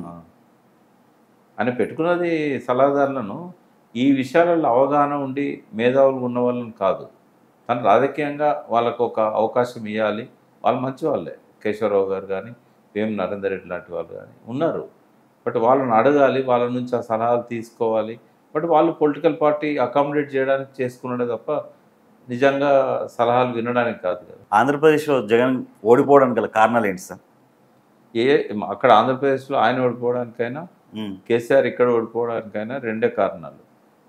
అని పెట్టుకున్నది సలహాదారులను ఈ విషయాలలో అవగాహన ఉండి మేధావులు ఉన్న వాళ్ళని కాదు. తను రాజకీయంగా వాళ్ళకు ఒక అవకాశం ఇవ్వాలి. వాళ్ళు మంచి వాళ్ళే, కేశవరావు గారు కానీ వేం నరేందర్ రెడ్డి లాంటి వాళ్ళు కానీ ఉన్నారు. బట్ వాళ్ళని అడగాలి, వాళ్ళ నుంచి ఆ సలహాలు తీసుకోవాలి. బట్ వాళ్ళు పొలిటికల్ పార్టీ అకామిడేట్ చేయడానికి చేసుకున్నాడే తప్ప నిజంగా సలహాలు వినడానికి కాదు కదా. ఆంధ్రప్రదేశ్లో జగన్ ఓడిపోవడానికి గల కారణాలు ఏంటి సార్? అక్కడ ఆంధ్రప్రదేశ్లో ఆయన ఓడిపోవడానికైనా ఉమ్, కేసీఆర్ ఇక్కడ ఓడిపోవడానికైనా రెండే కారణాలు.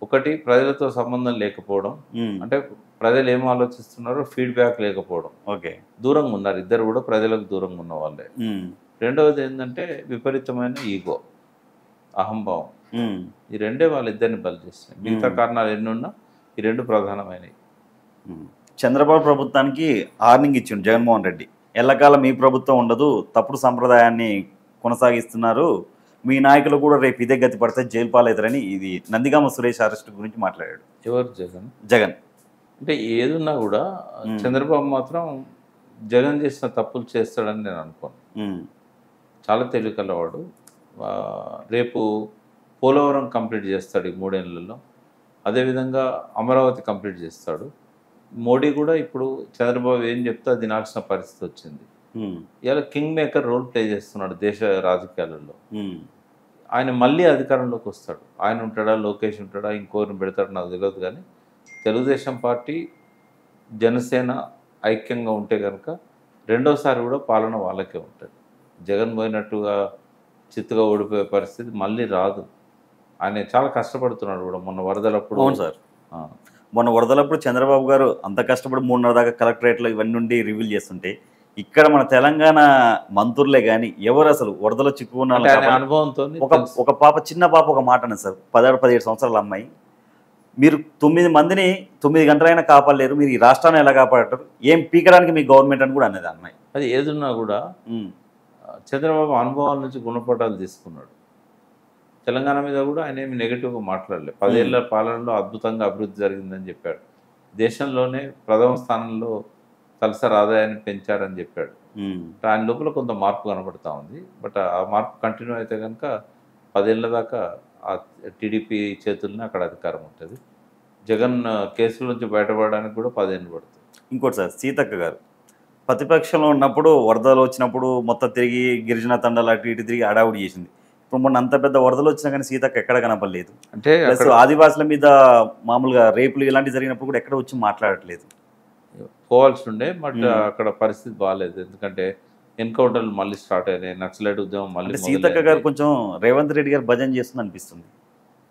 ఒకటి, ప్రజలతో సంబంధం లేకపోవడం, ఉమ్, అంటే ప్రజలు ఏం ఆలోచిస్తున్నారో ఫీడ్బ్యాక్ లేకపోవడం. ఓకే. దూరంగా ఉన్నారు ఇద్దరు కూడా, ప్రజలకు దూరంగా ఉన్న వాళ్ళే. ఉమ్, రెండవది ఏంటంటే విపరీతమైన ఈగో, అహంభావం. ఉమ్, ఈ రెండే వాళ్ళిద్దరిని బలి చేస్తున్నాయి. మిగతా కారణాలు ఎన్ని ఉన్నా ఈ రెండు ప్రధానమైనవి. ఉమ్. చంద్రబాబు ప్రభుత్వానికి వార్నింగ్ ఇచ్చిండు జగన్మోహన్ రెడ్డి. ఎల్లకాలం మీ ప్రభుత్వం ఉండదు, తప్పుడు సంప్రదాయాన్ని కొనసాగిస్తున్నారు, మీ నాయకులు కూడా రేపు ఇదే గతి పడితే జైలు పాలవుతారని ఇది నందిగామ సురేష్ అరెస్ట్ గురించి మాట్లాడాడు ఎవరు? జగన్. జగన్ అంటే ఏదున్నా కూడా చంద్రబాబు మాత్రం జగన్ చేసిన తప్పులు చేస్తాడని నేను అనుకోను. ఉమ్, చాలా తెలివికలవాడు. రేపు పోలవరం కంప్లీట్ చేస్తాడు ఈ 3 ఏళ్లలో, అదేవిధంగా అమరావతి కంప్లీట్ చేస్తాడు. మోడీ కూడా ఇప్పుడు చంద్రబాబు ఏం చెప్తే అది వినాల్సిన పరిస్థితి వచ్చింది. ఉమ్, ఇలా కింగ్ మేకర్ రోల్ ప్లే చేస్తున్నాడు దేశ రాజకీయాలలో. ఉమ్, ఆయన మళ్ళీ అధికారంలోకి వస్తాడు. ఆయన ఉంటాడా, లోకేష్ ఉంటాడా, ఇంకోరిని పెడతాడు నాకు తెలియదు. కానీ తెలుగుదేశం పార్టీ జనసేన ఐక్యంగా ఉంటే కనుక రెండోసారి కూడా పాలన వాళ్ళకే ఉంటుంది. జగన్ పోయినట్టుగా చిత్తుగా ఓడిపోయే పరిస్థితి మళ్ళీ రాదు. ఆయన చాలా కష్టపడుతున్నాడు కూడా. మొన్న వరదలప్పుడు. అవును సార్, మొన్న వరదలప్పుడు చంద్రబాబు గారు అంత కష్టపడి 3:30 దాకా కలెక్టరేట్లో ఇవన్నీ ఉండి రివీల్ చేస్తుంటే, ఇక్కడ మన తెలంగాణ మంత్రులే కానీ ఎవరు అసలు వరదలో చిక్కుకున్న అనుభవంతో ఒక పాప, చిన్న పాప ఒక మాట అన్నది సార్, 16-17 సంవత్సరాల అమ్మాయి, మీరు 9 మందిని 9 గంటలైనా కాపాడలేరు, మీరు ఈ రాష్ట్రాన్ని ఎలా కాపాడతారు, ఏం పీకడానికి మీ గవర్నమెంట్ అని కూడా అన్నది అమ్మాయి. అది ఏదున్నా కూడా చంద్రబాబు అనుభవాల నుంచి గుణపాఠాలు తీసుకున్నాడు. తెలంగాణ మీద కూడా ఆయన ఏమి నెగిటివ్గా మాట్లాడలేదు. 10 ఏళ్ల పాలనలో అద్భుతంగా అభివృద్ధి జరిగిందని చెప్పాడు. దేశంలోనే ప్రథమ స్థానంలో తలసరి ఆదాయాన్ని పెంచారని చెప్పాడు. ఆయన లోపల కొంత మార్పు కనబడతా ఉంది. బట్ ఆ మార్పు కంటిన్యూ అయితే కనుక 10 ఏళ్ల దాకా ఆ టీడీపీ చేతుల్ని అక్కడ అధికారం ఉంటుంది. జగన్ కేసుల నుంచి బయటపడడానికి కూడా 10 ఏళ్ళు పడుతుంది. ఇంకోటి సార్, సీతక్క గారు ప్రతిపక్షంలో ఉన్నప్పుడు వరదలు వచ్చినప్పుడు మొత్తం తిరిగి గిరిజన తండాలు అటు ఇటు తిరిగి హడావుడి చేసింది. ఇప్పుడు మొన్న అంత పెద్ద వరదలు వచ్చినా కానీ సీతక్క ఎక్కడ కనపడలేదు. అంటే ఆదివాసుల మీద మామూలుగా రేపులు ఇలాంటివి జరిగినప్పుడు కూడా ఎక్కడ వచ్చి మాట్లాడట్లేదు. పోవాల్సి ఉండే, బట్ అక్కడ పరిస్థితి బాగాలేదు. ఎందుకంటే ఎన్కౌంటర్లు మళ్ళీ స్టార్ట్ అయినాయి, నక్సలైట్ ఉద్యమం మళ్ళీ. సీతక్క గారు కొంచెం రేవంత్ రెడ్డి గారు భజన చేస్తుంది అనిపిస్తుంది.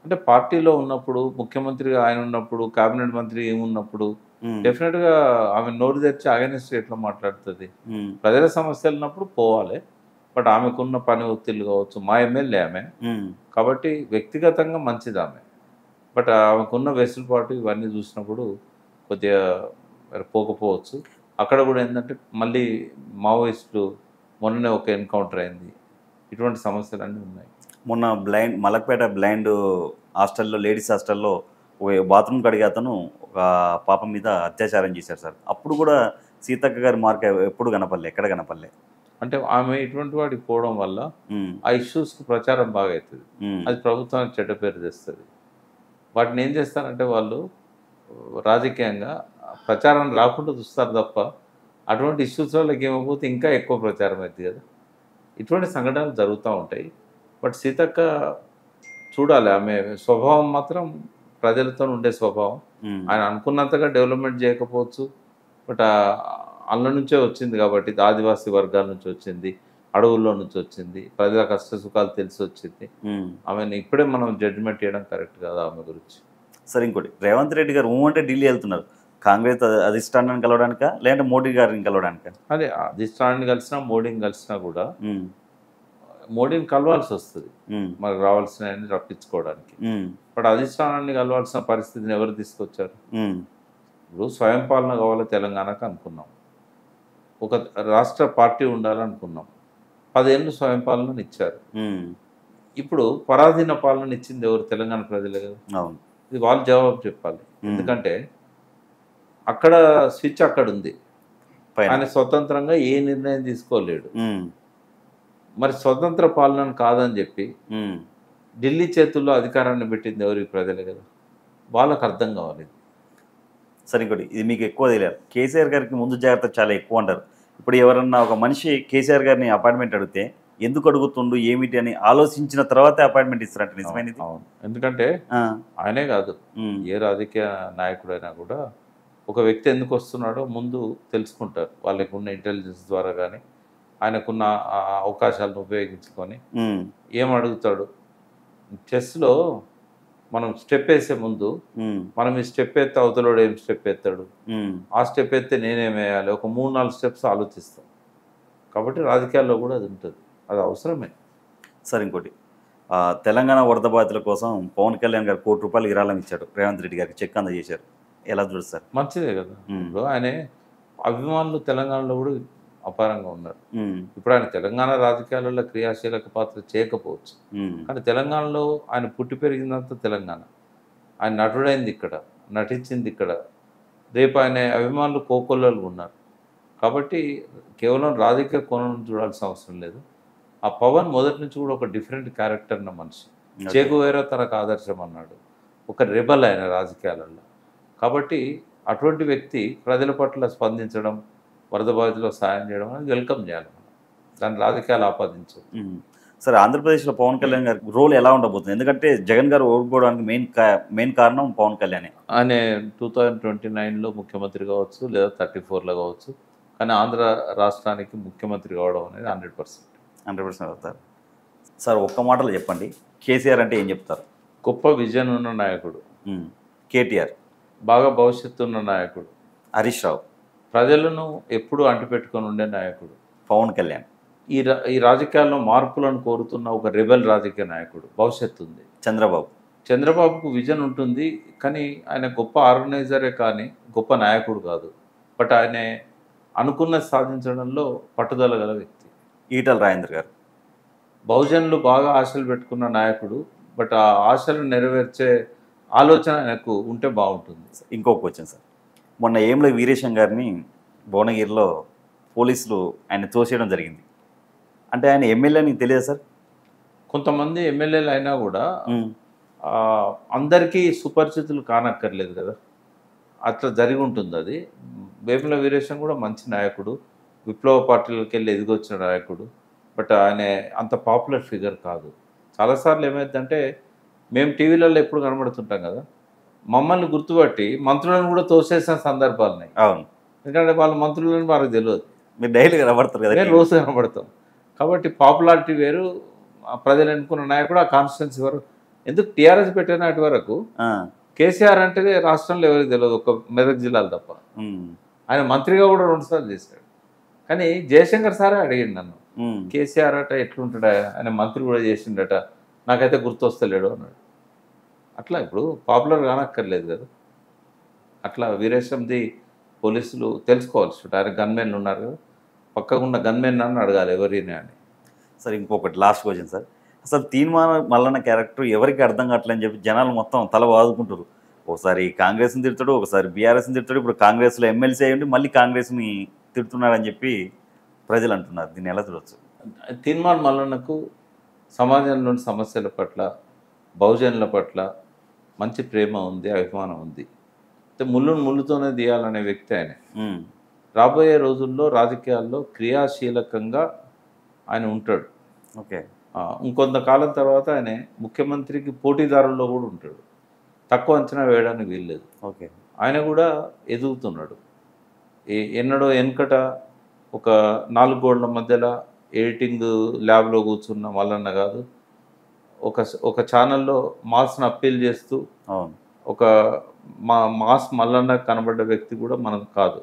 అంటే పార్టీలో ఉన్నప్పుడు, ముఖ్యమంత్రిగా ఆయన ఉన్నప్పుడు, కేబినెట్ మంత్రి ఏమున్నప్పుడు డెఫినెట్గా ఆమె నోరు తెచ్చి అగైనెస్ట్ ఎట్లా మాట్లాడుతుంది. ప్రజల సమస్యలు ఉన్నప్పుడు పోవాలి. బట్ ఆమెకున్న పని ఒత్తిళ్ళు కావచ్చు, మా ఎమ్మెల్యే ఆమె కాబట్టి వ్యక్తిగతంగా మంచిది ఆమె. బట్ ఆమెకున్న వెసులుబాటు ఇవన్నీ చూసినప్పుడు కొద్దిగా పోకపోవచ్చు. అక్కడ కూడా ఏంటంటే మళ్ళీ మావోయిస్టులు, మొన్ననే ఒక ఎన్కౌంటర్ అయింది, ఇటువంటి సమస్యలు అన్నీ ఉన్నాయి. మొన్న మలక్పేట బ్లైండ్ హాస్టల్లో, లేడీస్ హాస్టల్లో బాత్రూమ్ కడిగి అతను ఒక పాప మీద అత్యాచారం చేశారు సార్. అప్పుడు కూడా సీతక్క గారి మార్క్ ఎప్పుడు కనపడలే, ఎక్కడ కనపడలే. అంటే ఆమె ఇటువంటి వాడికి పోవడం వల్ల ఆ ఇష్యూస్కి ప్రచారం బాగా అవుతుంది. అది ప్రభుత్వానికి చెడ్డ పేరు తెస్తుంది. వాటిని ఏం చేస్తారంటే వాళ్ళు రాజకీయంగా ప్రచారం రాకుండా చూస్తారు తప్ప అటువంటి ఇష్యూస్ వాళ్ళకి ఏమైపోతే ఇంకా ఎక్కువ ప్రచారం అవుతుంది కదా. ఇటువంటి సంఘటనలు జరుగుతూ ఉంటాయి. బట్ సీతక్క చూడాలి, ఆమె స్వభావం మాత్రం ప్రజలతో ఉండే స్వభావం. ఆయన అనుకున్నంతగా డెవలప్మెంట్ చేయకపోవచ్చు, బట్ అందులో నుంచే వచ్చింది కాబట్టి, ఆదివాసీ వర్గాల నుంచి వచ్చింది, అడవుల్లో నుంచి వచ్చింది, ప్రజల కష్ట సుఖాలు తెలిసి వచ్చింది. ఆమెను ఇప్పుడే మనం జడ్జిమెంట్ చేయడం కరెక్ట్ కాదు ఆమె గురించి. సరే, ఇంకోటి, రేవంత్ రెడ్డి గారు అంటే ఢిల్లీ వెళ్తున్నారు, కాంగ్రెస్ అధిష్టానాన్ని కలవడానిక లేదంటే మోడీ గారిని కలవడానిక? అదే అధిష్టానాన్ని కలిసినా మోడీని కలిసినా కూడా మోడీని కలవాల్సి వస్తుంది మనకు రావాల్సిన రప్పించుకోవడానికి. బట్ అధిష్టానాన్ని కలవాల్సిన పరిస్థితిని ఎవరు తీసుకొచ్చారు? ఇప్పుడు స్వయం పాలన కావాలి తెలంగాణకు అనుకున్నాం, ఒక రాష్ట్ర పార్టీ ఉండాలనుకున్నాం, 10 ఏళ్ళు స్వయం పాలన ఇచ్చారు. ఇప్పుడు పరాధీన పాలన ఇచ్చింది ఎవరు? తెలంగాణ ప్రజలే కదా. ఇది వాళ్ళు జవాబు చెప్పాలి. ఎందుకంటే అక్కడ స్విచ్ అక్కడ ఉంది, ఆయన స్వతంత్రంగా ఏ నిర్ణయం తీసుకోలేడు. మరి స్వతంత్ర పాలన కాదని చెప్పి ఢిల్లీ చేతుల్లో అధికారాన్ని పెట్టింది ఎవరికి? ప్రజలే కదా. వాళ్ళకు అర్థం కావాలి. సరే, ఇంకోటి, ఇది మీకు ఎక్కువ తెలియదు, కేసీఆర్ గారికి ముందు జాగ్రత్త చాలా ఎక్కువ అంటారు. ఇప్పుడు ఎవరన్నా ఒక మనిషి కేసీఆర్ గారిని అపాయింట్మెంట్ అడిగితే ఎందుకు అడుగుతుండు ఏమిటి అని ఆలోచించిన తర్వాత అపాయింట్మెంట్ ఇస్తారంట, నిజమైనది? అవును, ఎందుకంటే ఆయనే కాదు, ఏ రాజకీయ నాయకుడైనా కూడా ఒక వ్యక్తి ఎందుకు వస్తున్నాడో ముందు తెలుసుకుంటారు. వాళ్ళకు ఉన్న ఇంటెలిజెన్స్ ద్వారా కానీ ఆయనకున్న అవకాశాలను ఉపయోగించుకొని ఏం అడుగుతాడు. చెస్లో మనం స్టెప్ వేసే ముందు మనం ఈ స్టెప్ ఎత్తే అవతలోడు ఏం స్టెప్ ఎత్తాడు, ఆ స్టెప్ ఎత్తే నేనేం వేయాలి, ఒక 3-4 స్టెప్స్ ఆలోచిస్తాం. కాబట్టి రాజకీయాల్లో కూడా అది ఉంటుంది, అది అవసరమే. సరే, ఇంకోటి, తెలంగాణ వరద బాధితుల కోసం పవన్ కళ్యాణ్ గారు ₹1 కోటి విరాళం ఇచ్చాడు, రేవంత్ రెడ్డి గారికి చెక్ అందజేశారు. ఎలా చూస్తారు? మంచిదే కదా. ఇప్పుడు ఆయన అభిమానులు తెలంగాణలో కూడా అపారంగా ఉన్నారు. ఇప్పుడు ఆయన తెలంగాణ రాజకీయాలలో క్రియాశీలక పాత్ర చేయకపోవచ్చు, కానీ తెలంగాణలో ఆయన పుట్టి పెరిగిందంతా తెలంగాణ. ఆయన నటుడైంది ఇక్కడ, నటించింది ఇక్కడ. రేపు ఆయన అభిమానులు కోకొల్లలు ఉన్నారు. కాబట్టి కేవలం రాజకీయ కోణం చూడాల్సిన అవసరం లేదు. ఆ పవన్ మొదటి నుంచి కూడా ఒక డిఫరెంట్ క్యారెక్టర్ ఉన్న మనిషి. చేగువేరా తనకు ఆదర్శం అన్నాడు, ఒక రెబల్ ఆయన రాజకీయాలలో. కాబట్టి అటువంటి వ్యక్తి ప్రజల పట్ల స్పందించడం, వరద బాధితులకు సాయం చేయడం అనేది వెల్కమ్ చేయాలి. మనం దాన్ని రాజకీయాలు ఆపాదించు. సరే, ఆంధ్రప్రదేశ్లో పవన్ కళ్యాణ్ గారి రోల్ ఎలా ఉండబోతుంది? ఎందుకంటే జగన్ గారు ఓడిపోవడానికి మెయిన్ కారణం పవన్ కళ్యాణ్. ఆయన 2029లో ముఖ్యమంత్రి కావచ్చు, లేదా 34లో కావచ్చు, కానీ ఆంధ్ర రాష్ట్రానికి ముఖ్యమంత్రి కావడం అనేది 100% అవుతారు. సార్, ఒక్క మాటలో చెప్పండి, కేసీఆర్ అంటే ఏం చెప్తారు? గొప్ప విజన్ ఉన్న నాయకుడు. కేటీఆర్ బాగా భవిష్యత్తు ఉన్న నాయకుడు. హరీష్ రావు ప్రజలను ఎప్పుడూ అంటిపెట్టుకొని ఉండే నాయకుడు. పవన్ కళ్యాణ్ ఈ రాజకీయాల్లో మార్పులను కోరుతున్న ఒక రెబెల్ రాజకీయ నాయకుడు. భవిష్యత్తు ఉంది. చంద్రబాబుకు విజన్ ఉంటుంది, కానీ ఆయన గొప్ప ఆర్గనైజరే కానీ గొప్ప నాయకుడు కాదు. బట్ ఆయన అనుకున్నది సాధించడంలో పట్టుదల గల వ్యక్తి. ఈటల రాజేందర్ గారు బహుజనులు బాగా ఆశలు పెట్టుకున్న నాయకుడు, బట్ ఆ ఆశలు నెరవేర్చే ఆలోచన ఆయనకు ఉంటే బాగుంటుంది. ఇంకొక క్వశ్చన్ సార్, మొన్న ఏంల వీరేశం గారిని భువనగిరిలో పోలీసులు ఆయన తోసేయడం జరిగింది. అంటే ఆయన ఎమ్మెల్యే అని తెలియదు సార్? కొంతమంది ఎమ్మెల్యేలు అయినా కూడా అందరికీ సుపరిచితులు కానక్కర్లేదు కదా, అట్లా జరిగి ఉంటుంది. అది వేముల వీరేశం కూడా మంచి నాయకుడు, విప్లవ పార్టీలకు వెళ్ళి ఎదిగొచ్చిన నాయకుడు. బట్ ఆయన అంత పాపులర్ ఫిగర్ కాదు. చాలాసార్లు ఏమైందంటే, మేము టీవీలలో ఎప్పుడు కనబడుతుంటాం కదా, మమ్మల్ని గుర్తుపట్టి మంత్రులను కూడా తోసేసిన సందర్భాలు ఉన్నాయి. అవును, ఎందుకంటే వాళ్ళ మంత్రులను వారికి తెలియదు. మీరు డైలీ కనబడతారు కదా, రోజు కనబడతాం. కాబట్టి పాపులారిటీ వేరు, ప్రజలు ఎన్నుకున్న నాయకుడు ఆ కాన్స్టిట్యున్సీ వరకు. ఎందుకు టీఆర్ఎస్ పెట్టిన నాటి వరకు కేసీఆర్ అంటే రాష్ట్రంలో ఎవరికి తెలియదు, ఒక మెదక్ జిల్లాలు తప్ప. ఆయన మంత్రిగా కూడా 2 సార్లు చేశాడు. కానీ జయశంకర్ సారే అడిగిండు నన్ను, కేసీఆర్ అట ఎట్లుంటాడా, ఆయన మంత్రి కూడా చేసిండట, నాకైతే గుర్తొస్తలేడు అన్నాడు. అట్లా ఇప్పుడు పాపులర్ కానక్కర్లేదు కదా. అట్లా వీరేశంది పోలీసులు తెలుసుకోవాల్సి ఉంటుంది. ఆయన గన్మెన్లు ఉన్నారు కదా, పక్కకున్న గన్మెన్ అని అడగాలి ఎవరిని అని. సార్, ఇంకొకటి లాస్ట్ క్వశ్చన్ సార్, అసలు తీన్మార్ మల్లన్న క్యారెక్టర్ ఎవరికి అర్థం కావట్లేదని చెప్పి జనాలు మొత్తం తల వాదుకుంటారు. ఒకసారి కాంగ్రెస్ని తిడతాడు, ఒకసారి బీఆర్ఎస్ని తిడతాడు, ఇప్పుడు కాంగ్రెస్లో ఎమ్మెల్సీ అయ్యండి మళ్ళీ కాంగ్రెస్ని తిడుతున్నాడని చెప్పి ప్రజలు అంటున్నారు. దీన్ని ఎలా చూడవచ్చు? తీన్మార్ మల్లన్నకు సమాజంలోని సమస్యల పట్ల, బహుజనుల పట్ల మంచి ప్రేమ ఉంది, అభిమానం ఉంది. ముళ్ళును ముళ్ళుతోనే తీయాలనే వ్యక్తి ఆయన. రాబోయే రోజుల్లో రాజకీయాల్లో క్రియాశీలకంగా ఆయన ఉంటాడు. ఓకే. ఇంకొంతకాలం తర్వాత ఆయన ముఖ్యమంత్రికి పోటీదారుల్లో కూడా ఉంటాడు. తక్కువ అంచనా వేయడానికి వీల్లేదు. ఓకే. ఆయన కూడా ఎదుగుతున్నాడు. ఎన్నడో వెనకట ఒక 4 గోడల మధ్యలో ఎడిటింగ్ ల్యాబ్లో కూర్చున్న మల్లన్న కాదు. ఒక ఛానల్లో మాస్ను అప్పీల్ చేస్తూ అవును. ఒక మాస్ మల్లన్న కనబడ్డ వ్యక్తి కూడా మనం కాదు.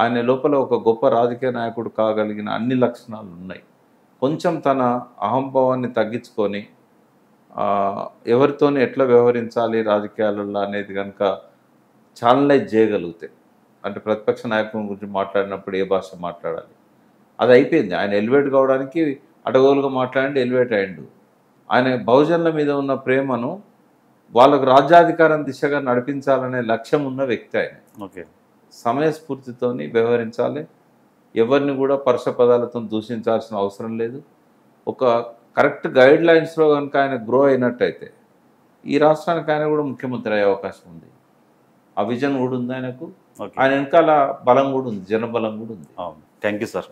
ఆయన లోపల ఒక గొప్ప రాజకీయ నాయకుడు కాగలిగిన అన్ని లక్షణాలు ఉన్నాయి. కొంచెం తన అహంభావాన్ని తగ్గించుకొని ఎవరితోని ఎట్లా వ్యవహరించాలి రాజకీయాలలో అనేది కనుక ఛానలైజ్ చేయగలిగితే, అంటే ప్రతిపక్ష నాయకుల గురించి మాట్లాడినప్పుడు ఏ భాష మాట్లాడాలి అది అయిపోయింది. ఆయన ఎలివేట్ కావడానికి అడగోలుగా మాట్లాడి ఎలివేట్ అయ్యిండు. ఆయన బహుజనుల మీద ఉన్న ప్రేమను వాళ్ళకు రాజ్యాధికారం దిశగా నడిపించాలనే లక్ష్యం ఉన్న వ్యక్తి ఆయన. ఓకే. సమయస్ఫూర్తితోని వ్యవహరించాలి. ఎవరిని కూడా పరుష పదాలతో దూషించాల్సిన అవసరం లేదు. ఒక కరెక్ట్ గైడ్ లైన్స్లో కనుక ఆయన గ్రో అయినట్టయితే ఈ రాష్ట్రానికి ఆయన కూడా ముఖ్యమంత్రి అయ్యే అవకాశం ఉంది. ఆ విజన్ కూడా ఉంది ఆయనకు. ఆయన వెనకాల బలం కూడా ఉంది, జనబలం కూడా ఉంది. అవును. Thank you sir.